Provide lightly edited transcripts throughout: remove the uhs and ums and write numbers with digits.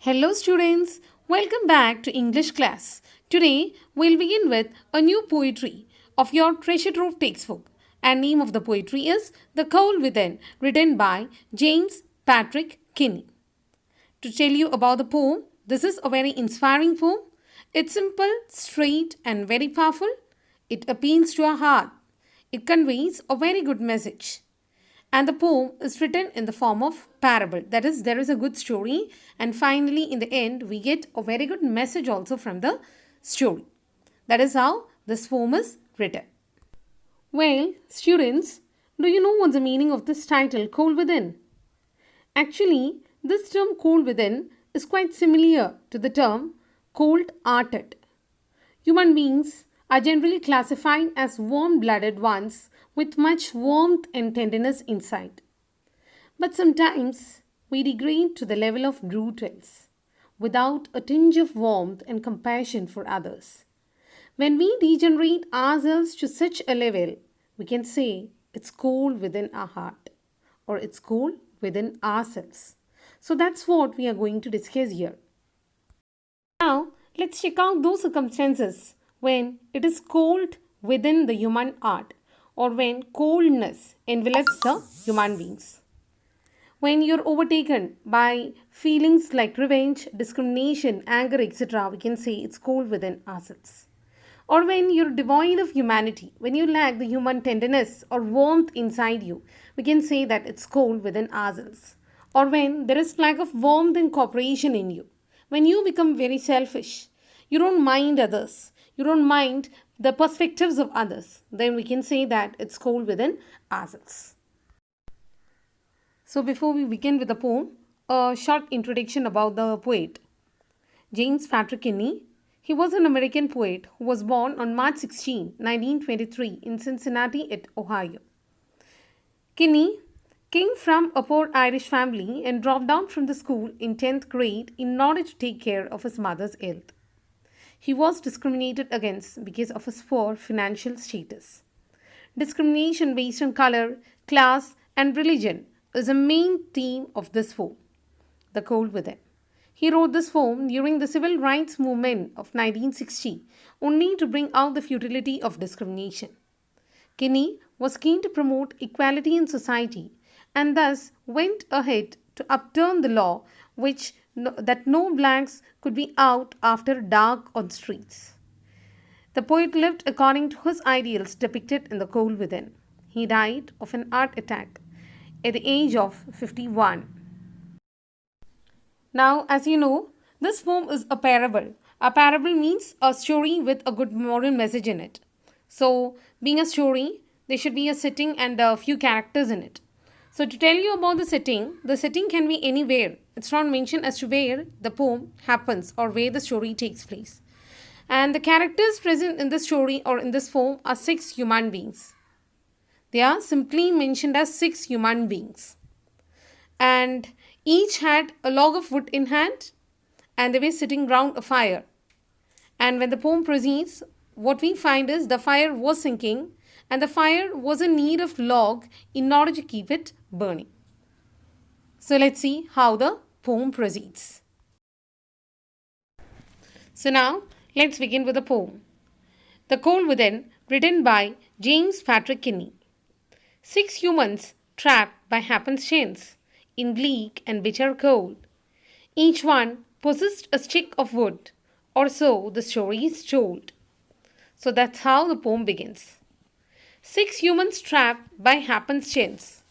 Hello students, welcome back to English class. Today we'll begin with a new poetry of your treasure trove textbook, and name of the poetry is The Coal Within, written by James Patrick Kinney. To tell you about the poem, this is a very inspiring poem. It's simple, straight and very powerful. It appeals to our heart. It conveys a very good message. And the poem is written in the form of parable. That is, there is a good story, and finally, in the end, we get a very good message also from the story. That is how this poem is written. Well, students, do you know what's the meaning of this title, Coal Within? Actually, this term cold within is quite similar to the term cold-hearted. Human beings are generally classified as warm-blooded ones with much warmth and tenderness inside. But sometimes we degrade to the level of brutals without a tinge of warmth and compassion for others. When we degenerate ourselves to such a level, we can say it's cold within our heart or it's cold within ourselves. So that's what we are going to discuss here. Now, let's check out those circumstances when it is cold within the human heart or when coldness envelops the human beings. When you're overtaken by feelings like revenge, discrimination, anger, etc., we can say it's cold within ourselves. Or when you're devoid of humanity, when you lack the human tenderness or warmth inside you, we can say that it's cold within ourselves. Or when there is lack of warmth and cooperation in you, when you become very selfish, you don't mind others, you don't mind the perspectives of others, then we can say that it's cold within ourselves. So before we begin with the poem, a short introduction about the poet. James Patrick Kinney. He was an American poet who was born on March 16, 1923 in Cincinnati, Ohio. Kinney came from a poor Irish family and dropped out from the school in 10th grade in order to take care of his mother's health. He was discriminated against because of his poor financial status. Discrimination based on color, class, and religion is a main theme of this poem, The Cold Within. He wrote this poem during the civil rights movement of 1960 only to bring out the futility of discrimination. Kinney was keen to promote equality in society and thus went ahead to upturn the law that no blacks could be out after dark on streets. The poet lived according to his ideals depicted in The Cold Within. He died of an heart attack at the age of 51. Now, as you know, this poem is a parable. A parable means a story with a good moral message in it. So, being a story, there should be a setting and a few characters in it. So, to tell you about the setting can be anywhere. It's not mentioned as to where the poem happens or where the story takes place. And the characters present in the story or in this poem are 6 human beings. They are simply mentioned as 6 human beings. And each had a log of wood in hand and they were sitting round a fire. And when the poem proceeds, what we find is the fire was sinking and the fire was in need of log in order to keep it burning. So let's see how the poem proceeds. So now let's begin with the poem. The Cold Within, written by James Patrick Kinney. 6 humans trapped by happenstance in bleak and bitter cold. Each one possessed a stick of wood, or so the story is told. So that's how the poem begins. 6 humans trapped by happenstance.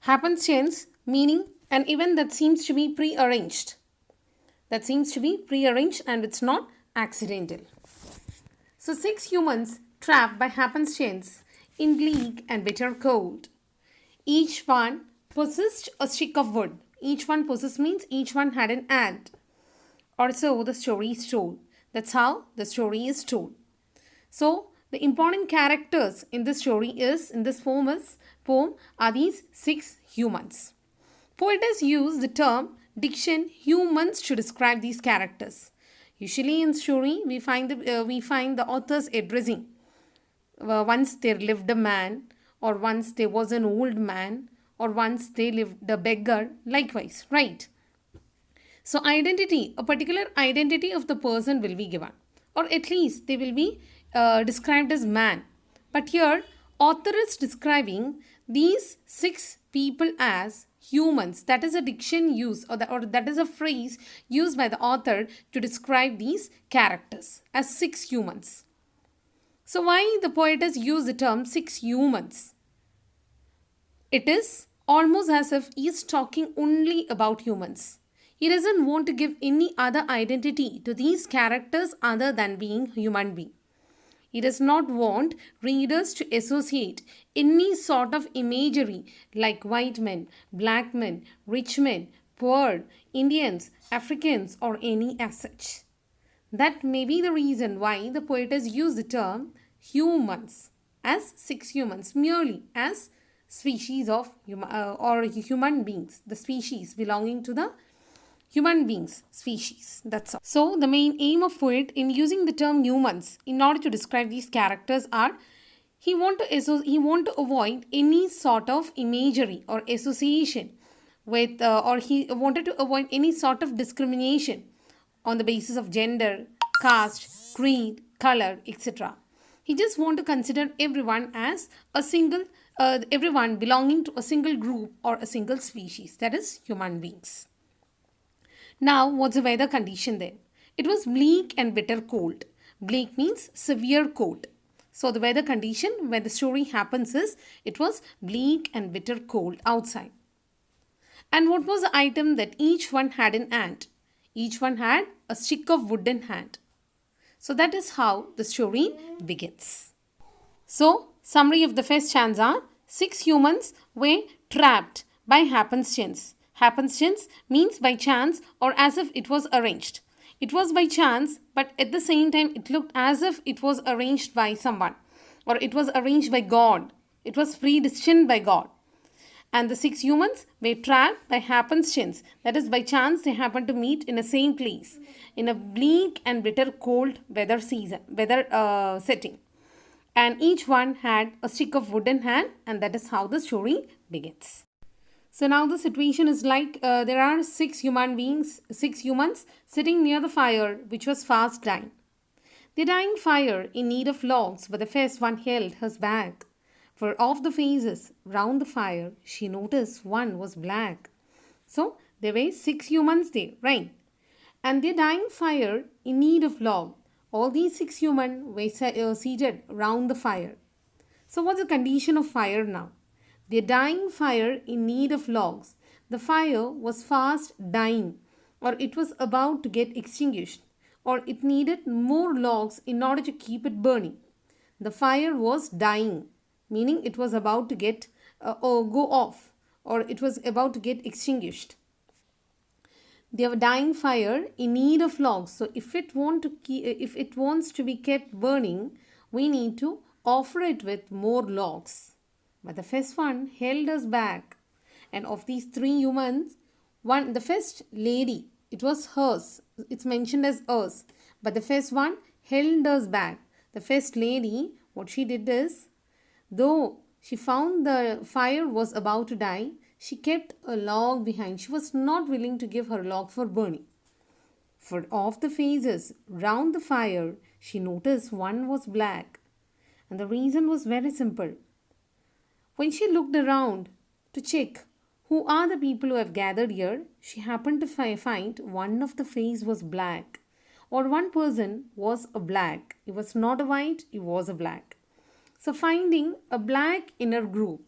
Happenstance meaning an event that seems to be prearranged. That seems to be prearranged and it's not accidental. So 6 humans trapped by happenstance in bleak and bitter cold. Each one possessed a stick of wood. Each one possessed means each one had an hand. Or so the story is told. That's how the story is told. So the important characters in this story is, in this poem are these 6 humans. Poet has used the term diction humans to describe these characters. Usually in story we find the authors addressing once there lived a man, or once there was an old man, or once they lived a beggar, likewise, right? So identity, a particular identity of the person will be given, or at least they will be described as man. But here, author is describing these six people as humans. That is a diction use, or that is a phrase used by the author to describe these characters as six humans. So why the poet has used the term six humans? It is almost as if he is talking only about humans. He doesn't want to give any other identity to these characters other than being human being. He does not want readers to associate any sort of imagery like white men, black men, rich men, poor, Indians, Africans, or any as such. That may be the reason why the poet has used the term humans as six humans, merely as species of or human beings, the species belonging to the human beings species. That's all. So the main aim of poet in using the term humans in order to describe these characters are he want to avoid any sort of imagery or association with or he wanted to avoid any sort of discrimination on the basis of gender, caste, creed, color, etc. He just want to consider everyone as a single everyone belonging to a single group or a single species, that is human beings. Now, what's the weather condition there? It was bleak and bitter cold. Bleak means severe cold. So, the weather condition where the story happens is it was bleak and bitter cold outside. And what was the item that each one had in hand? Each one had a stick of wood in hand. So, that is how the story begins. So, summary of the first stanza: six humans were trapped by happenstance. Happenstance means by chance or as if it was arranged. It was by chance, but at the same time it looked as if it was arranged by someone, or it was arranged by God. It was predestined by God. And the six humans were trapped by happenstance. That is, by chance they happened to meet in the same place in a bleak and bitter cold weather setting. And each one had a stick of wood in hand, and that is how the story begins. So now the situation is like there are six humans sitting near the fire which was fast dying. The dying fire in need of logs, but the first one held his back. For of the faces round the fire, she noticed one was black. So there were six humans there, right? And the dying fire in need of log. All these six humans were seated round the fire. So what's the condition of fire now? The dying fire in need of logs. The fire was fast dying, or it was about to get extinguished, or it needed more logs in order to keep it burning. The fire was dying, meaning it was about to get or go off, or it was about to get extinguished. The dying fire in need of logs. So if it wants to be kept burning, we need to offer it with more logs. But the first one held us back. And of these three humans, the first lady, it was hers. It's mentioned as hers. But the first one held us back. The first lady, what she did is, though she found the fire was about to die, she kept a log behind. She was not willing to give her log for burning. For of the faces round the fire, she noticed one was black. And the reason was very simple. When she looked around to check who are the people who have gathered here, she happened to find one of the face was black, or one person was a black. He was not a white, he was a black. So finding a black in her group,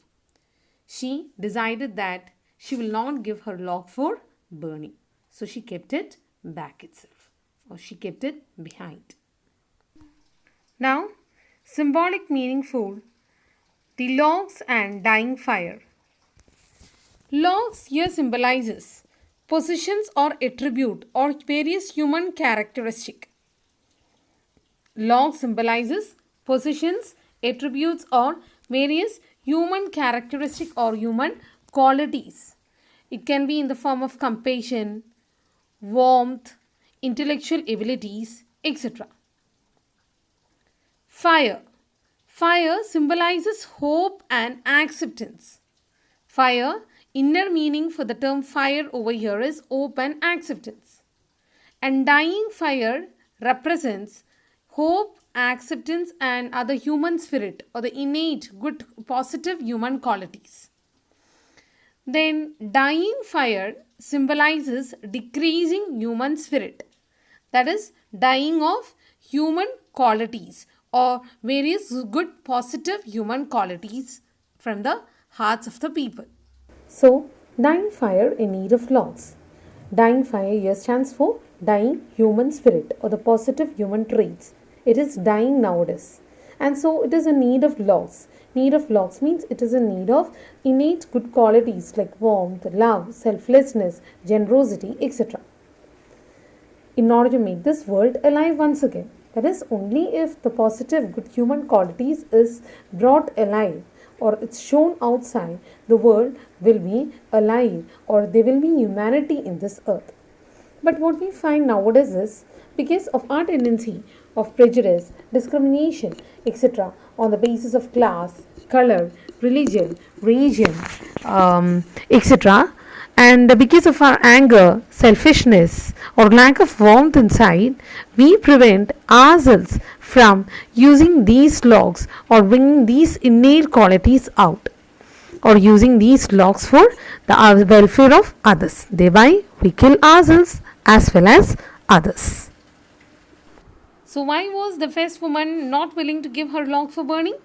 she decided that she will not give her log for burning. So she kept it back itself, or she kept it behind. Now, symbolic meaning for the logs and dying fire. Logs here symbolizes positions or attribute or various human characteristic. Log symbolizes positions, attributes or various human characteristic or human qualities. It can be in the form of compassion, warmth, intellectual abilities, etc. Fire. Fire symbolizes hope and acceptance. Fire Inner meaning for the term fire over here is open acceptance. And dying fire represents hope, acceptance, and other human spirit or the innate good positive human qualities. Then, dying fire symbolizes decreasing human spirit, that is, dying of human qualities or various good positive human qualities from the hearts of the people. So, dying fire in need of loss. Dying fire here stands for dying human spirit or the positive human traits. It is dying nowadays. And so it is a need of loss. Need of loss means it is a need of innate good qualities like warmth, love, selflessness, generosity, etc. In order to make this world alive once again. That is, only if the positive good human qualities is brought alive or it's shown outside, the world will be alive or there will be humanity in this earth. But what we find nowadays is because of our tendency of prejudice, discrimination, etc., on the basis of class, color, religion, region, etc., and because of our anger, selfishness, or lack of warmth inside, we prevent ourselves from using these logs or bringing these innate qualities out or using these logs for the welfare of others. Thereby, we kill ourselves as well as others. So, why was the first woman not willing to give her log for burning?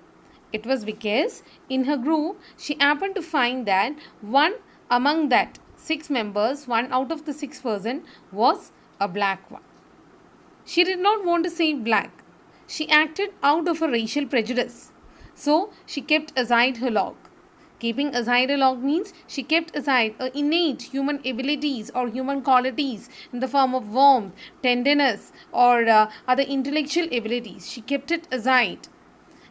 It was because in her group she happened to find that one among that 6 members, one out of the 6 person was a black one. She did not want to save black. She acted out of a racial prejudice. So she kept aside her log. Keeping aside a log means she kept aside her innate human abilities or human qualities in the form of warmth, tenderness, or other intellectual abilities. She kept it aside,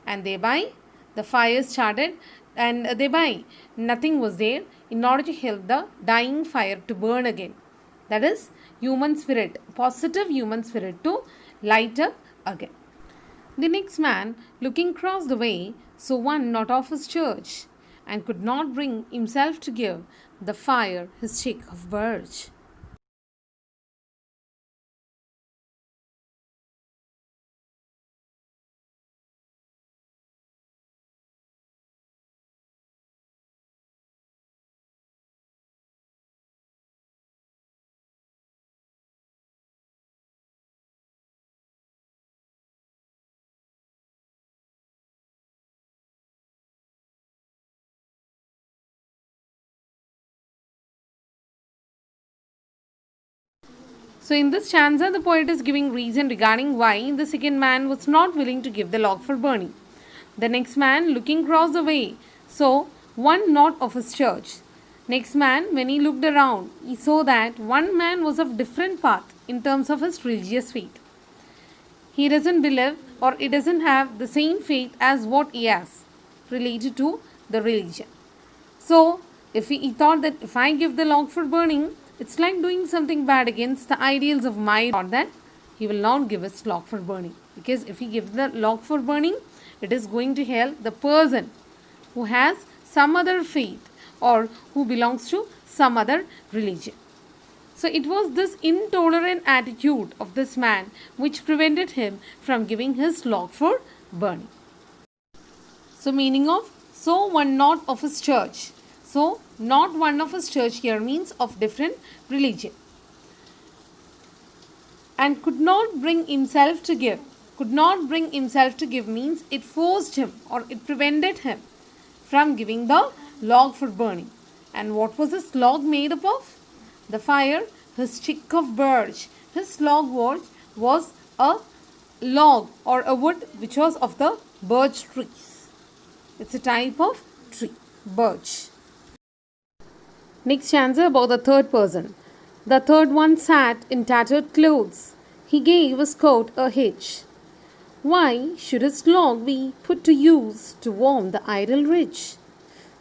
and thereby the fire started, and thereby nothing was there in order to help the dying fire to burn again. That is, human spirit, positive human spirit to light up again. The next man, looking across the way, saw one not of his church, and could not bring himself to give the fire his stick of birch. So, in this stanza, the poet is giving reason regarding why the second man was not willing to give the log for burning. The next man, looking across the way, saw one not of his church. Next man, when he looked around, he saw that one man was of different path in terms of his religious faith. He doesn't believe or he doesn't have the same faith as what he has related to the religion. So, if he thought that if I give the log for burning, it's like doing something bad against the ideals of my God, that he will not give his log for burning. Because if he gives the log for burning, it is going to help the person who has some other faith or who belongs to some other religion. So it was this intolerant attitude of this man which prevented him from giving his log for burning. So meaning of, so one not of his church. So not one of his church here means of different religion. And could not bring himself to give. Could not bring himself to give means it forced him or it prevented him from giving the log for burning. And what was this log made up of? The fire, his stick of birch. His log was a log or a wood which was of the birch trees. It's a type of tree, birch. Next stanza about the third person. The third one sat in tattered clothes. He gave his coat a hitch. Why should his log be put to use to warm the idle rich?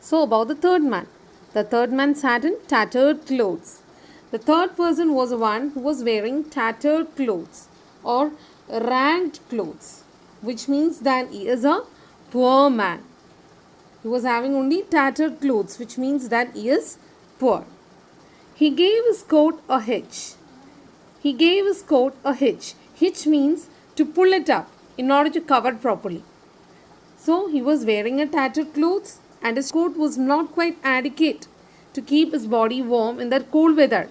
So about the third man. The third man sat in tattered clothes. The third person was the one who was wearing tattered clothes or ragged clothes, which means that he is a poor man. He was having only tattered clothes, which means that he is poor. He gave his coat a hitch. He gave his coat a hitch. Hitch means to pull it up in order to cover properly. So he was wearing a tattered clothes and his coat was not quite adequate to keep his body warm in that cold weather.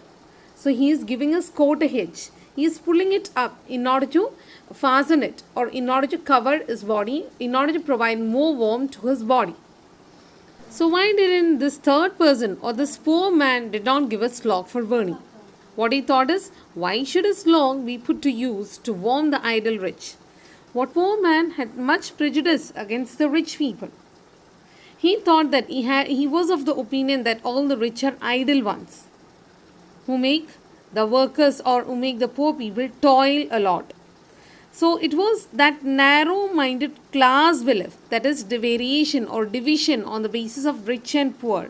So he is giving his coat a hitch. He is pulling it up in order to fasten it or in order to cover his body, in order to provide more warmth to his body. So why didn't this third person or this poor man did not give us log for burning? What he thought is, why should his log be put to use to warm the idle rich? What poor man had much prejudice against the rich people. He thought that he was of the opinion that all the rich are idle ones, who make the workers or who make the poor people toil a lot. So it was that narrow-minded class belief, that is the variation or division on the basis of rich and poor,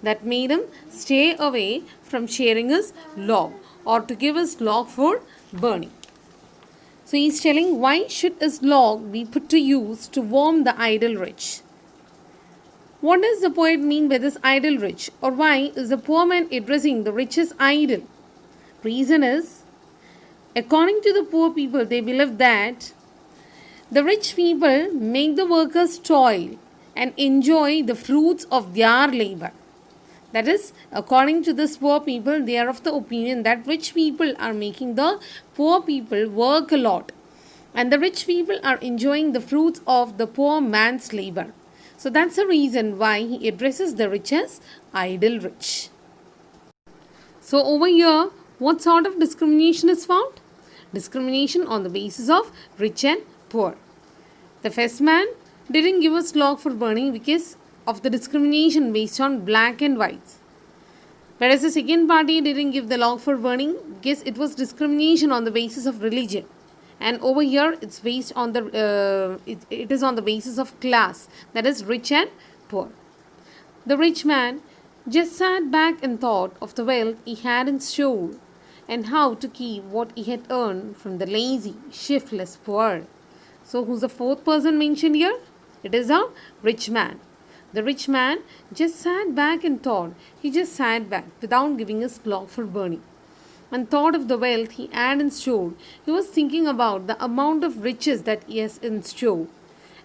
that made him stay away from sharing his log or to give his log for burning. So he is telling, why should his log be put to use to warm the idle rich? What does the poet mean by this idle rich, or why is the poor man addressing the rich as idle? Reason is, according to the poor people, they believe that the rich people make the workers toil and enjoy the fruits of their labor. That is, according to this poor people, they are of the opinion that rich people are making the poor people work a lot. And the rich people are enjoying the fruits of the poor man's labor. So that's the reason why he addresses the rich as idle rich. So over here, what sort of discrimination is found? Discrimination on the basis of rich and poor. The first man didn't give us log for burning because of the discrimination based on black and whites. Whereas the second party didn't give the log for burning because it was discrimination on the basis of religion. And over here it's based on the it is on the basis of class, that is rich and poor. The rich man just sat back and thought of the wealth he had in store and how to keep what he had earned from the lazy, shiftless poor. So who's the fourth person mentioned here? It is a rich man. The rich man just sat back and thought. He just sat back without giving his log for burning and thought of the wealth he had in store. He was thinking about the amount of riches that he has in store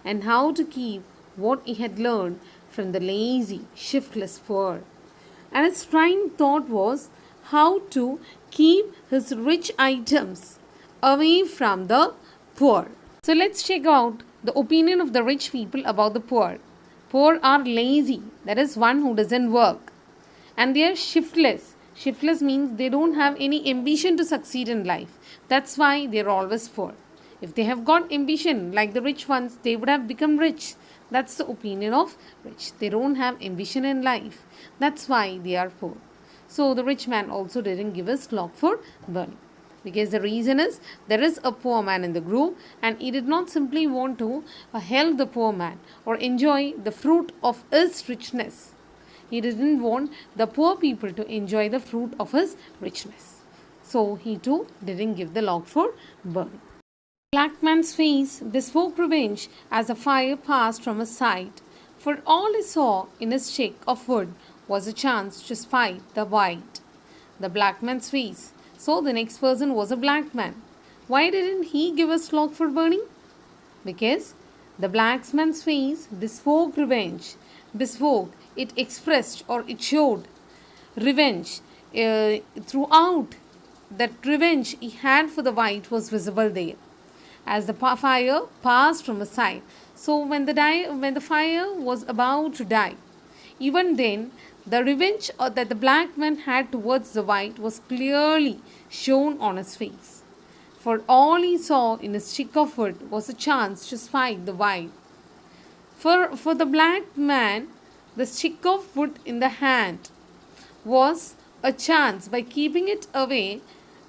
and how to keep what he had learned from the lazy, shiftless poor. And his prime thought was how to keep his rich items away from the poor. So let's check out the opinion of the rich people about the poor. Poor are lazy, that is one who doesn't work. And they are shiftless. Shiftless means they don't have any ambition to succeed in life. That's why they are always poor. If they have got ambition like the rich ones, they would have become rich. That's the opinion of rich. They don't have ambition in life. That's why they are poor. So the rich man also didn't give us log for burning. Because the reason is, there is a poor man in the group and he did not simply want to help the poor man or enjoy the fruit of his richness. He didn't want the poor people to enjoy the fruit of his richness. So he too didn't give the log for burning. Black man's face bespoke revenge as the fire passed from his side. For all he saw in his stick of wood was a chance to spite the white. The black man's face. So the next person was a black man. Why didn't he give us log for burning? Because the black man's face bespoke revenge. Bespoke, it expressed or it showed revenge throughout. That revenge he had for the white was visible there as the fire passed from his side. So when the fire was about to die, even then the revenge that the black man had towards the white was clearly shown on his face. For all he saw in his stick of wood was a chance to spite the white. For the black man, the stick of wood in the hand was a chance. By keeping it away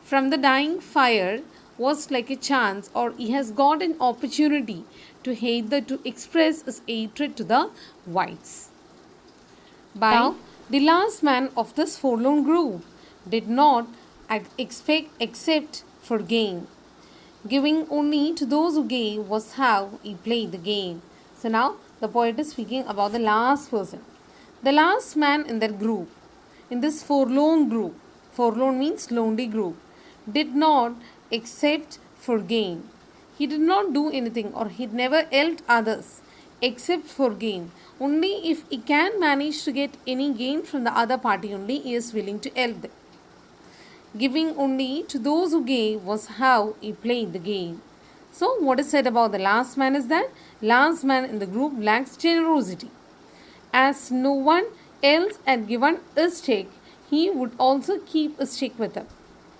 from the dying fire was like a chance, or he has got an opportunity to express his hatred to the whites. Now, the last man of this forlorn group did not except for gain. Giving only to those who gave was how he played the game. So now the poet is speaking about the last person. The last man in that group in this forlorn means lonely group, did not accept for gain. He did not do anything or he never helped others except for gain. Only if he can manage to get any gain from the other party only he is willing to help them. Giving only to those who gave was how he played the game. So, what is said about the last man is that last man in the group lacks generosity. As no one else had given a stick, he would also keep a stick with him.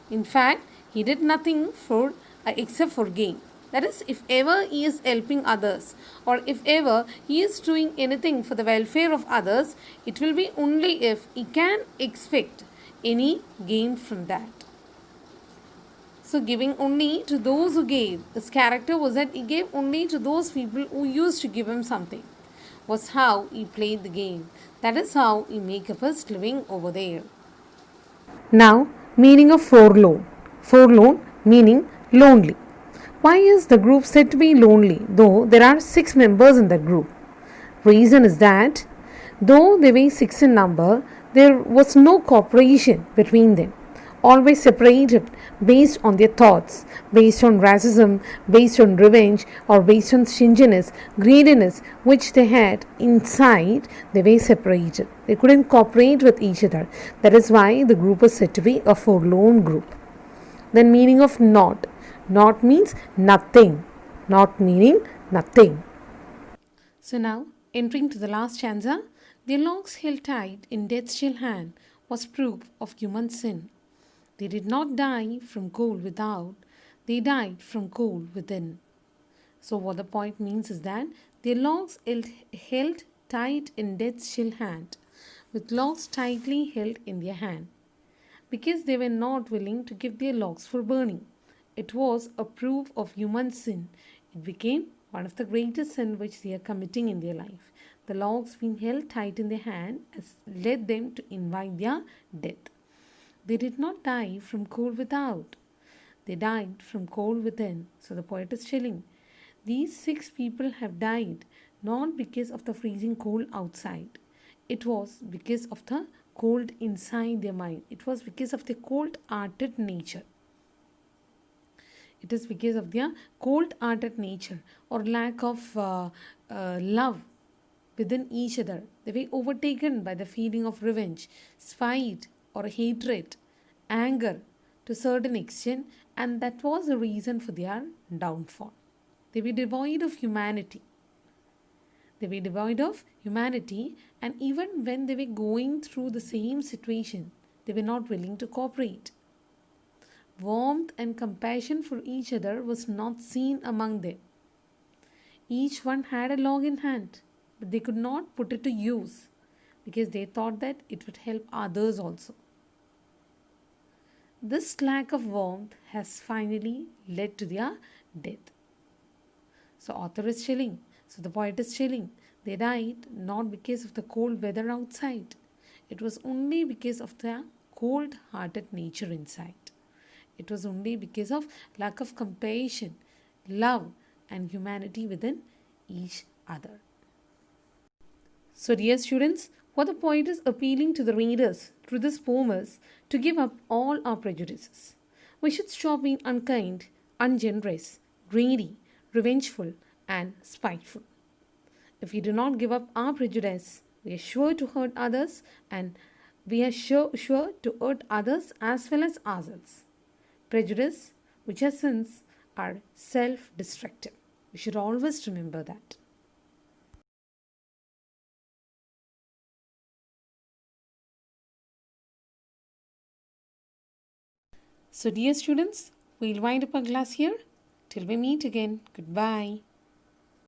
In fact, he did nothing for except for gain. That is, if ever he is helping others or if ever he is doing anything for the welfare of others, it will be only if he can expect any gain from that. So, giving only to those who gave. His character was that he gave only to those people who used to give him something. Was how he played the game. That is how he make up his living over there. Now, meaning of forlorn. Forlorn meaning lonely. Why is the group said to be lonely though there are 6 members in that group? Reason is that though they were 6 in number, there was no cooperation between them. Always separated based on their thoughts, based on racism, based on revenge, or based on stinginess, greediness, which they had inside, they were separated. They couldn't cooperate with each other. That is why the group was said to be a forlorn group. Then meaning of not. Not means nothing. Not meaning nothing. So now, entering to the last stanza, their locks held tight in death's chill hand was proof of human sin. They did not die from cold without, they died from cold within. So, what the point means is that their locks held tight in death's chill hand, with locks tightly held in their hand, because they were not willing to give their locks for burning. It was a proof of human sin. It became one of the greatest sins which they are committing in their life. The locks being held tight in their hand has led them to invite their death. They did not die from cold without. They died from cold within. So the poet is telling, these 6 people have died not because of the freezing cold outside. It was because of the cold inside their mind. It was because of their cold-hearted nature. It is because of their cold-hearted nature or lack of love within each other. They were overtaken by the feeling of revenge, spite, or hatred, anger to a certain extent, and that was the reason for their downfall. They were devoid of humanity. They were devoid of humanity, and even when they were going through the same situation, they were not willing to cooperate. Warmth and compassion for each other was not seen among them. Each one had a log in hand, but they could not put it to use because they thought that it would help others also. This lack of warmth has finally led to their death. So author is chilling. So the poet is chilling. They died not because of the cold weather outside. It was only because of their cold-hearted nature inside. It was only because of lack of compassion, love, and humanity within each other. So, dear students, what the poet is appealing to the readers through this poem is to give up all our prejudices. We should stop being unkind, ungenerous, greedy, revengeful, and spiteful. If we do not give up our prejudice, we are sure to hurt others, and we are sure to hurt others as well as ourselves. Prejudice, which are sins, are self-destructive. We should always remember that. So, dear students, we'll wind up our class here. Till we meet again, goodbye.